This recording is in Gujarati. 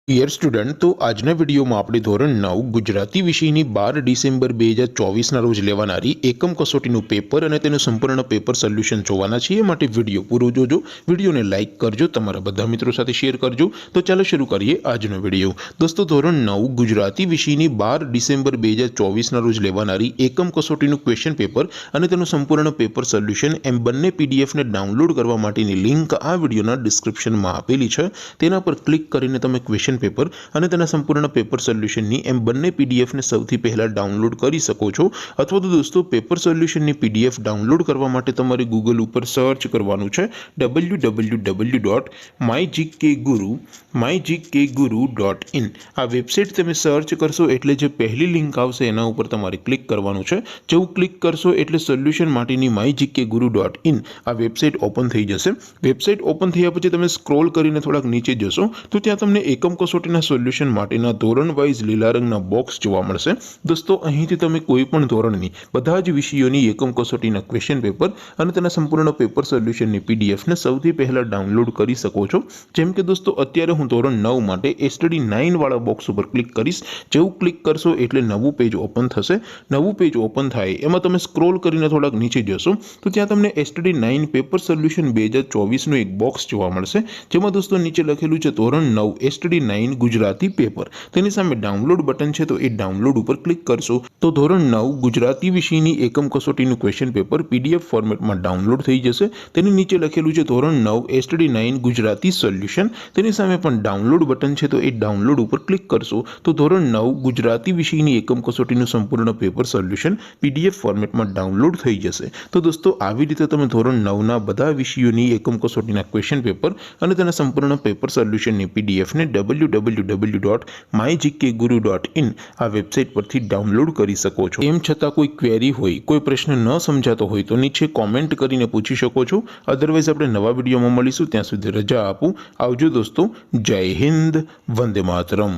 ડિયર સ્ટુડન્ટ, તો આજના વિડીયોમાં આપણે ધોરણ 9 ગુજરાતી વિષયની 12 ડિસેમ્બર 2024ના રોજ લેવાનારી એકમ કસોટીનું પેપર અને તેનું સંપૂર્ણ પેપર સોલ્યુશન જોવાના છીએ। માટે વિડીયો પૂરો જોજો, વિડીયોને લાઇક કરજો, તમારા બધા મિત્રો સાથે શેર કરજો। તો ચાલો શરૂ કરીએ આજનો વિડીયો। દોસ્તો, ધોરણ 9 ગુજરાતી વિષયની 12 ડિસેમ્બર 2024ના રોજ લેવાનારી એકમ કસોટીનું ક્વેશ્ચન પેપર અને તેનું સંપૂર્ણ પેપર સોલ્યુશન એમ બંને પીડીએફને ડાઉનલોડ કરવા માટેની લિંક આ વિડીયોના ડિસ્ક્રિપ્શનમાં આપેલી છે। તેના પર ક્લિક કરીને તમે ક્વેશ્ચન પેપર અને તેના સંપૂર્ણ પેપર સોલ્યુશનની એમ બંને પીડીએફને સૌથી પહેલા ડાઉનલોડ કરી શકો છો। અથવા તો દોસ્તો, પેપર સોલ્યુશનની પીડીએફ ડાઉનલોડ કરવા માટે તમારે ગૂગલ ઉપર સર્ચ કરવાનું છે www.mygkguru.in। આ વેબસાઇટ તમે સર્ચ કરશો એટલે જે પહેલી લિંક આવશે એના ઉપર તમારે ક્લિક કરવાનું છે। જેવું ક્લિક કરશો એટલે સોલ્યુશન માટેની mygkguru.in આ વેબસાઇટ ઓપન થઈ જશે। વેબસાઇટ ઓપન થયા પછી તમે સ્ક્રોલ કરીને થોડાક નીચે જશો તો ત્યાં તમને એકમ કસોટીના સોલ્યુશન માટેના ધોરણ વાઇઝ લીલા રંગના બોક્સ જોવા મળશે। દોસ્તો, અહીંથી તમે કોઈ પણ ધોરણની બધા જ વિષયોની એકમ કસોટીના ક્વેશ્ચન પેપર અને તેના સંપૂર્ણ પેપર સોલ્યુશનની પીડીએફને સૌથી પહેલા ડાઉનલોડ કરી શકો છો। જેમ કે દોસ્તો, અત્યારે હું ધોરણ 9 માટે સ્ટડી 9 વાળા બોક્સ ઉપર ક્લિક કરીશ। જેવું ક્લિક કરશો એટલે નવું પેજ ઓપન થશે। નવું પેજ ઓપન થાય એમાં તમે સ્ક્રોલ કરીને થોડાક નીચે જશો તો ત્યાં તમને સ્ટડી 9 પેપર સોલ્યુશન 2024નું એક બોક્સ જોવા મળશે। જેમાં દોસ્તો નીચે લખેલું છે ધોરણ 9 સ્ટડી 9 ગુજરાતી પેપર। તેની સામે ડાઉનલોડ બટન છે, તો એ ડાઉનલોડ ઉપર ક્લિક કરશો તો ધોરણ 9 ગુજરાતી વિષયની એકમ કસોટીનું ક્વેશ્ચન પેપર પીડીએફ ફોર્મેટમાં ડાઉનલોડ થઈ જશે। તેની નીચે લખેલું છે ધોરણ 9 સ્ટડી 9 ગુજરાતી સોલ્યુશન। તેની સામે પણ ડાઉનલોડ બટન છે, તો એ ડાઉનલોડ ઉપર ક્લિક કરશો તો ધોરણ 9 ગુજરાતી વિષયની એકમ કસોટીનું સંપૂર્ણ પેપર સોલ્યુશન પીડીએફ ફોર્મેટમાં ડાઉનલોડ થઈ જશે। તો દોસ્તો, આવી રીતે તમે ધોરણ 9ના બધા વિષયોની એકમ કસોટીના ક્વેશ્ચન પેપર અને તેના સંપૂર્ણ પેપર સોલ્યુશનની પીડીએફને www.mygkguru.in આ વેબસાઇટ પરથી ડાઉનલોડ કરી શકો છો। એમ છતાં કોઈ ક્વેરી હોય, કોઈ પ્રશ્ન ન સમજાતો હોય તો નીચે કોમેન્ટ કરીને પૂછી શકો છો। અધરવાઇઝ આપણે નવા વિડીયોમાં મળીશું, ત્યાં સુધી રજા આપું। આવજો દોસ્તો, જય હિન્દ, વંદે માતરમ।